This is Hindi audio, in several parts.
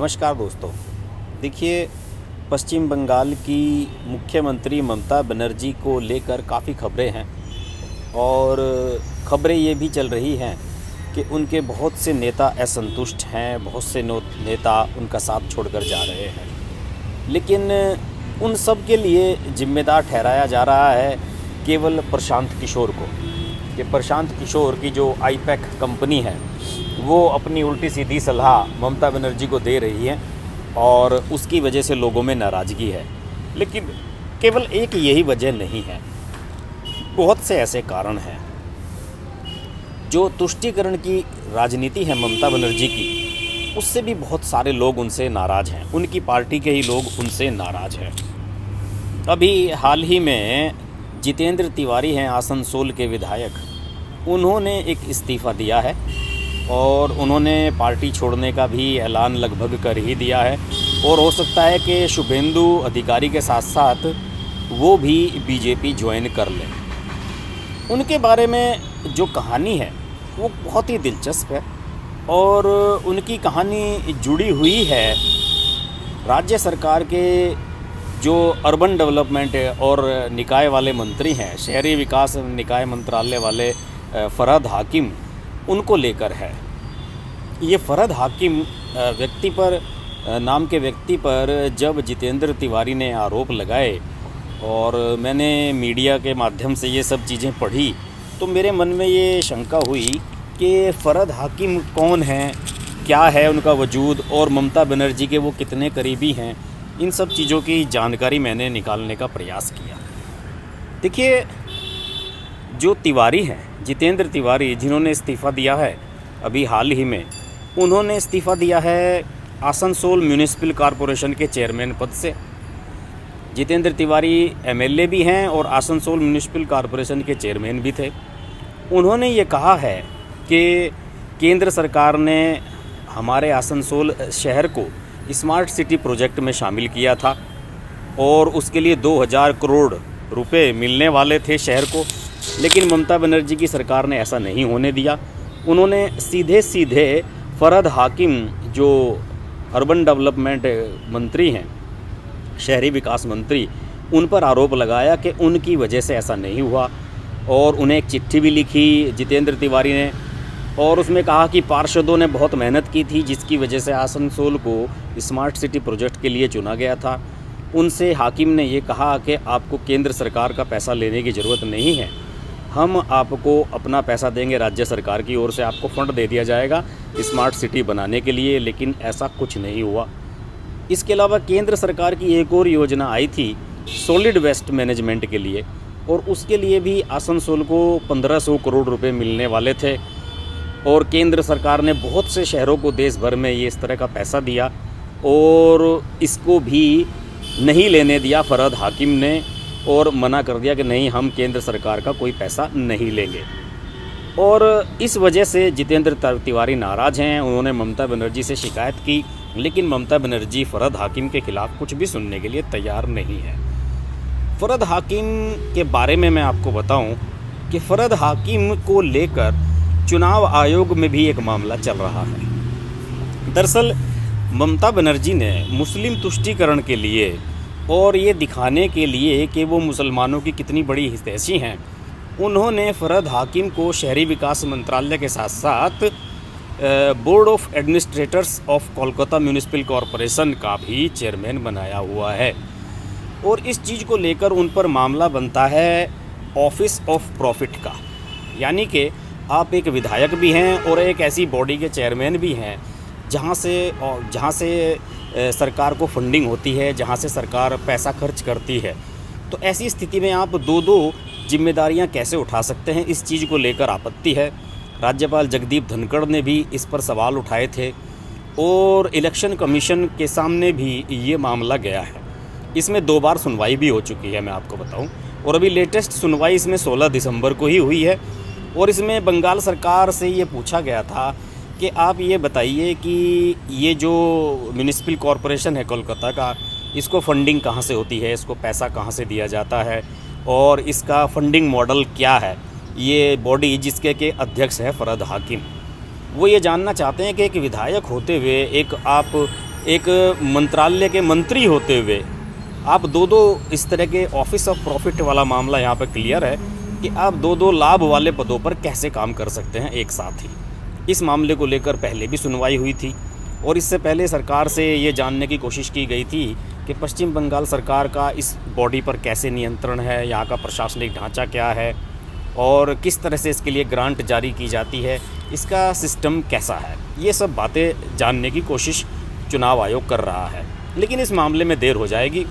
नमस्कार दोस्तों। देखिए, पश्चिम बंगाल की मुख्यमंत्री ममता बनर्जी को लेकर काफ़ी खबरें हैं और खबरें ये भी चल रही हैं कि उनके बहुत से नेता असंतुष्ट हैं, बहुत से नेता उनका साथ छोड़कर जा रहे हैं। लेकिन उन सब के लिए जिम्मेदार ठहराया जा रहा है केवल प्रशांत किशोर को, कि प्रशांत किशोर की जो आईपैक कंपनी है वो अपनी उल्टी सीधी सलाह ममता बनर्जी को दे रही है और उसकी वजह से लोगों में नाराज़गी है। लेकिन केवल एक यही वजह नहीं है, बहुत से ऐसे कारण हैं। जो तुष्टीकरण की राजनीति है ममता बनर्जी की, उससे भी बहुत सारे लोग उनसे नाराज़ हैं, उनकी पार्टी के ही लोग उनसे नाराज़ हैं। अभी हाल ही में जितेंद्र तिवारी हैं, आसनसोल के विधायक, उन्होंने एक इस्तीफ़ा दिया है और उन्होंने पार्टी छोड़ने का भी ऐलान लगभग कर ही दिया है और हो सकता है कि शुभेंदु अधिकारी के साथ साथ वो भी बीजेपी ज्वाइन कर लें। उनके बारे में जो कहानी है वो बहुत ही दिलचस्प है और उनकी कहानी जुड़ी हुई है राज्य सरकार के जो अर्बन डेवलपमेंट और निकाय वाले मंत्री हैं, शहरी विकास निकाय मंत्रालय वाले फरहद हाकिम, उनको लेकर है। ये फरहद हाकिम नाम के व्यक्ति पर जब जितेंद्र तिवारी ने आरोप लगाए और मैंने मीडिया के माध्यम से ये सब चीज़ें पढ़ी तो मेरे मन में ये शंका हुई कि फरहद हाकिम कौन हैं, क्या है उनका वजूद और ममता बनर्जी के वो कितने करीबी हैं। इन सब चीज़ों की जानकारी मैंने निकालने का प्रयास किया। देखिए, जो तिवारी हैं, जितेंद्र तिवारी, जिन्होंने इस्तीफ़ा दिया है अभी हाल ही में, उन्होंने इस्तीफ़ा दिया है आसनसोल म्यूनिसिपल कॉरपोरेशन के चेयरमैन पद से। जितेंद्र तिवारी एमएलए भी हैं और आसनसोल म्यूनिसिपल कॉरपोरेशन के चेयरमैन भी थे। उन्होंने ये कहा है कि केंद्र सरकार ने हमारे आसनसोल शहर को स्मार्ट सिटी प्रोजेक्ट में शामिल किया था और उसके लिए 2000 करोड़ रुपए मिलने वाले थे शहर को, लेकिन ममता बनर्जी की सरकार ने ऐसा नहीं होने दिया। उन्होंने सीधे सीधे फरहद हाकिम, जो अर्बन डेवलपमेंट मंत्री हैं, शहरी विकास मंत्री, उन पर आरोप लगाया कि उनकी वजह से ऐसा नहीं हुआ और उन्हें एक चिट्ठी भी लिखी जितेंद्र तिवारी ने और उसमें कहा कि पार्षदों ने बहुत मेहनत की थी जिसकी वजह से आसनसोल को स्मार्ट सिटी प्रोजेक्ट के लिए चुना गया था। उनसे हाकिम ने ये कहा कि आपको केंद्र सरकार का पैसा लेने की ज़रूरत नहीं है, हम आपको अपना पैसा देंगे, राज्य सरकार की ओर से आपको फंड दे दिया जाएगा स्मार्ट सिटी बनाने के लिए, लेकिन ऐसा कुछ नहीं हुआ। इसके अलावा केंद्र सरकार की एक और योजना आई थी सॉलिड वेस्ट मैनेजमेंट के लिए और उसके लिए भी आसनसोल को 1500 करोड़ रुपए मिलने वाले थे और केंद्र सरकार ने बहुत से शहरों को देश भर में ये इस तरह का पैसा दिया और इसको भी नहीं लेने दिया फरहद हाकिम ने और मना कर दिया कि नहीं, हम केंद्र सरकार का कोई पैसा नहीं लेंगे। और इस वजह से जितेंद्र तिवारी नाराज़ हैं। उन्होंने ममता बनर्जी से शिकायत की, लेकिन ममता बनर्जी फरहद हाकिम के ख़िलाफ़ कुछ भी सुनने के लिए तैयार नहीं है। फरहद हाकिम के बारे में मैं आपको बताऊं कि फरहद हाकिम को लेकर चुनाव आयोग में भी एक मामला चल रहा है। दरअसल ममता बनर्जी ने मुस्लिम तुष्टीकरण के लिए और ये दिखाने के लिए कि वो मुसलमानों की कितनी बड़ी हितैषी हैं, उन्होंने फरहद हाकिम को शहरी विकास मंत्रालय के साथ साथ board of administrators of Kolkata municipal corporation का भी चेयरमैन बनाया हुआ है और इस चीज़ को लेकर उन पर मामला बनता है ऑफिस ऑफ प्रॉफिट का। यानी कि आप एक विधायक भी हैं और एक ऐसी बॉडी के चेयरमैन भी हैं जहाँ से सरकार को फंडिंग होती है, जहाँ से सरकार पैसा खर्च करती है। तो ऐसी स्थिति में आप दो जिम्मेदारियां कैसे उठा सकते हैं, इस चीज़ को लेकर आपत्ति है। राज्यपाल जगदीप धनखड़ ने भी इस पर सवाल उठाए थे और इलेक्शन कमीशन के सामने भी ये मामला गया है। इसमें 2 बार सुनवाई भी हो चुकी है, मैं आपको बताऊं, और अभी लेटेस्ट सुनवाई इसमें 16 दिसंबर को ही हुई है और इसमें बंगाल सरकार से ये पूछा गया था कि आप ये बताइए कि ये जो म्यूनिसिपल कॉरपोरेशन है कोलकाता का, इसको फंडिंग कहाँ से होती है, इसको पैसा कहाँ से दिया जाता है और इसका फंडिंग मॉडल क्या है। ये बॉडी जिसके के अध्यक्ष है फरहद हाकिम, वो ये जानना चाहते हैं कि एक विधायक होते हुए एक आप एक मंत्रालय के मंत्री होते हुए आप दो दो इस तरह के ऑफिस ऑफ प्रॉफिट वाला मामला यहाँ पर क्लियर है कि आप दो दो लाभ वाले पदों पर कैसे काम कर सकते हैं एक साथ ही। इस मामले को लेकर पहले भी सुनवाई हुई थी और इससे पहले सरकार से ये जानने की कोशिश की गई थी कि पश्चिम बंगाल सरकार का इस बॉडी पर कैसे नियंत्रण है, यहाँ का प्रशासनिक ढांचा क्या है और किस तरह से इसके लिए ग्रांट जारी की जाती है, इसका सिस्टम कैसा है। ये सब बातें जानने की कोशिश चुनाव आयोग कर रहा है। लेकिन इस मामले में देर हो जाएगी,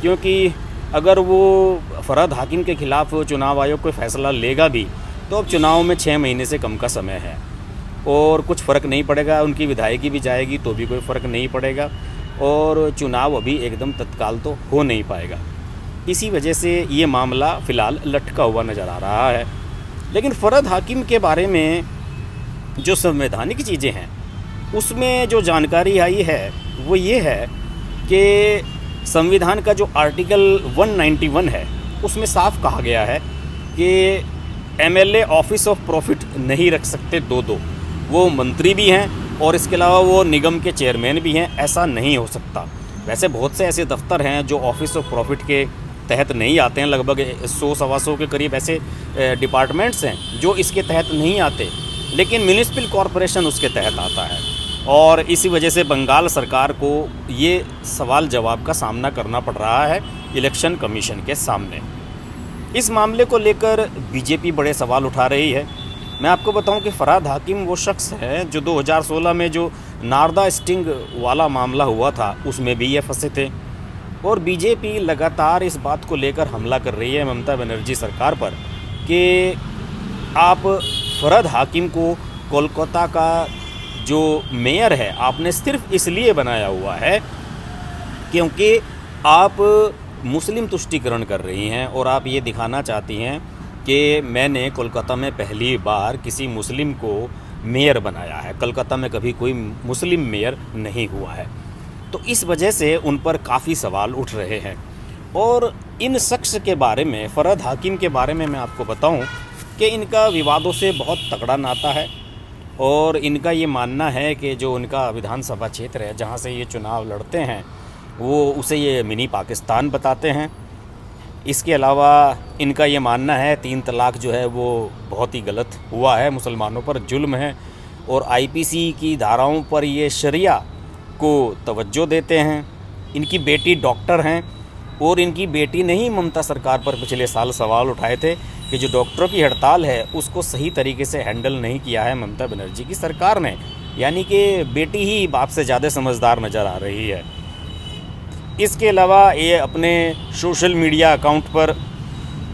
क्योंकि अगर वो फरहद हाकिम के ख़िलाफ़ चुनाव आयोग कोई फ़ैसला लेगा भी तो अब चुनाव में 6 महीने से कम का समय है और कुछ फ़र्क नहीं पड़ेगा। उनकी विधायकी भी जाएगी तो भी कोई फ़र्क नहीं पड़ेगा और चुनाव अभी एकदम तत्काल तो हो नहीं पाएगा। इसी वजह से ये मामला फ़िलहाल लटका हुआ नज़र आ रहा है। लेकिन फरहद हाकिम के बारे में जो संवैधानिक चीज़ें हैं उसमें जो जानकारी आई है वो ये है कि संविधान का जो आर्टिकल 191 है उसमें साफ कहा गया है कि एमएलए ऑफिस ऑफ प्रॉफिट नहीं रख सकते दो। वो मंत्री भी हैं और इसके अलावा वो निगम के चेयरमैन भी हैं, ऐसा नहीं हो सकता। वैसे बहुत से ऐसे दफ्तर हैं जो ऑफिस ऑफ प्रॉफिट के तहत नहीं आते हैं, लगभग 100-125 के करीब ऐसे डिपार्टमेंट्स हैं जो इसके तहत नहीं आते, लेकिन म्यूनिसिपल कॉरपोरेशन उसके तहत आता है और इसी वजह से बंगाल सरकार को ये सवाल जवाब का सामना करना पड़ रहा है इलेक्शन कमीशन के सामने। इस मामले को लेकर बीजेपी बड़े सवाल उठा रही है। मैं आपको बताऊं कि फरहद हाकिम वो शख्स है जो 2016 में जो नारदा स्टिंग वाला मामला हुआ था उसमें भी ये फंसे थे और बीजेपी लगातार इस बात को लेकर हमला कर रही है ममता बनर्जी सरकार पर कि आप फरहद हाकिम को कोलकाता का जो मेयर है आपने सिर्फ इसलिए बनाया हुआ है क्योंकि आप मुस्लिम तुष्टीकरण कर रही हैं और आप ये दिखाना चाहती हैं कि मैंने कोलकाता में पहली बार किसी मुस्लिम को मेयर बनाया है। कोलकाता में कभी कोई मुस्लिम मेयर नहीं हुआ है। तो इस वजह से उन पर काफ़ी सवाल उठ रहे हैं। और इन शख्स के बारे में, फरहद हाकिम के बारे में मैं आपको बताऊं कि इनका विवादों से बहुत तगड़ा नाता है और इनका ये मानना है कि जो उनका विधानसभा क्षेत्र है जहाँ से ये चुनाव लड़ते हैं वो उसे ये मिनी पाकिस्तान बताते हैं। इसके अलावा इनका ये मानना है 3 तलाक जो है वो बहुत ही गलत हुआ है, मुसलमानों पर जुल्म है और आईपीसी की धाराओं पर ये शरिया को तवज्जो देते हैं। इनकी बेटी डॉक्टर हैं और इनकी बेटी ने ही ममता सरकार पर पिछले साल सवाल उठाए थे कि जो डॉक्टरों की हड़ताल है उसको सही तरीके से हैंडल नहीं किया है ममता बनर्जी की सरकार ने, यानी कि बेटी ही बाप से ज़्यादा समझदार नज़र आ रही है। इसके अलावा ये अपने सोशल मीडिया अकाउंट पर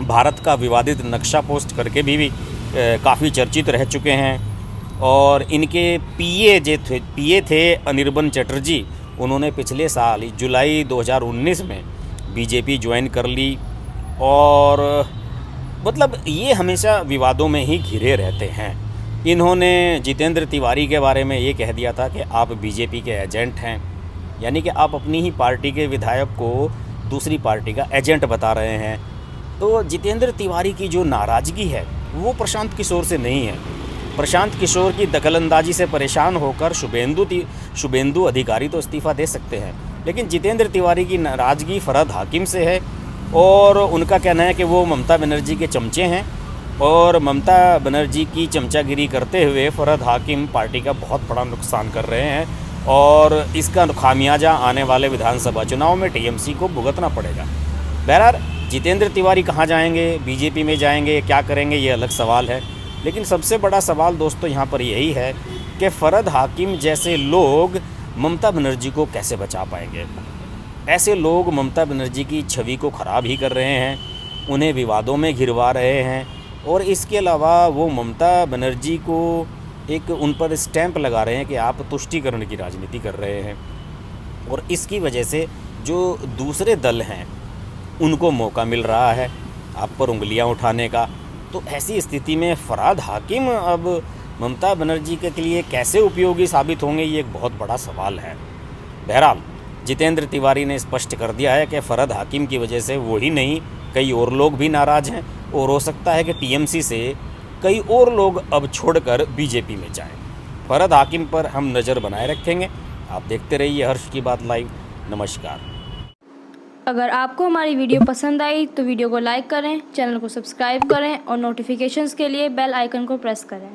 भारत का विवादित नक्शा पोस्ट करके भी काफ़ी चर्चित रह चुके हैं और इनके पीए थे अनिर्बन चटर्जी, उन्होंने पिछले साल जुलाई 2019 में बीजेपी ज्वाइन कर ली और मतलब ये हमेशा विवादों में ही घिरे रहते हैं। इन्होंने जितेंद्र तिवारी के बारे में ये कह दिया था कि आप बीजेपी के एजेंट हैं, यानी कि आप अपनी ही पार्टी के विधायक को दूसरी पार्टी का एजेंट बता रहे हैं। तो जितेंद्र तिवारी की जो नाराज़गी है वो प्रशांत किशोर से नहीं है। प्रशांत किशोर की दखलंदाजी से परेशान होकर शुभेंदु अधिकारी तो इस्तीफ़ा दे सकते हैं, लेकिन जितेंद्र तिवारी की नाराज़गी फरहद हाकिम से है और उनका कहना है कि वो ममता बनर्जी के चमचे हैं और ममता बनर्जी की चमचागिरी करते हुए फरहद हाकिम पार्टी का बहुत बड़ा नुकसान कर रहे हैं और इसका खामियाजा आने वाले विधानसभा चुनाव में टीएमसी को भुगतना पड़ेगा। बहरहाल जितेंद्र तिवारी कहाँ जाएंगे, बीजेपी में जाएंगे, क्या करेंगे, ये अलग सवाल है। लेकिन सबसे बड़ा सवाल दोस्तों यहाँ पर यही है कि फरहद हाकिम जैसे लोग ममता बनर्जी को कैसे बचा पाएंगे। ऐसे लोग ममता बनर्जी की छवि को ख़राब ही कर रहे हैं, उन्हें विवादों में घिरवा रहे हैं और इसके अलावा वो ममता बनर्जी को एक उन पर स्टैंप लगा रहे हैं कि आप तुष्टीकरण की राजनीति कर रहे हैं और इसकी वजह से जो दूसरे दल हैं उनको मौका मिल रहा है आप पर उंगलियां उठाने का। तो ऐसी स्थिति में फरहद हाकिम अब ममता बनर्जी के लिए कैसे उपयोगी साबित होंगे, ये एक बहुत बड़ा सवाल है। बहरहाल जितेंद्र तिवारी ने स्पष्ट कर दिया है कि फरहद हाकिम की वजह से वो ही नहीं कई और लोग भी नाराज़ हैं और हो सकता है कि टीएमसी से कई और लोग अब छोड़कर बीजेपी में जाएं। फरहद हाकिम पर हम नज़र बनाए रखेंगे आप देखते रहिए हर्ष की बात लाइव। नमस्कार। अगर आपको हमारी वीडियो पसंद आई तो वीडियो को लाइक करें, चैनल को सब्सक्राइब करें और नोटिफिकेशंस के लिए बेल आइकन को प्रेस करें।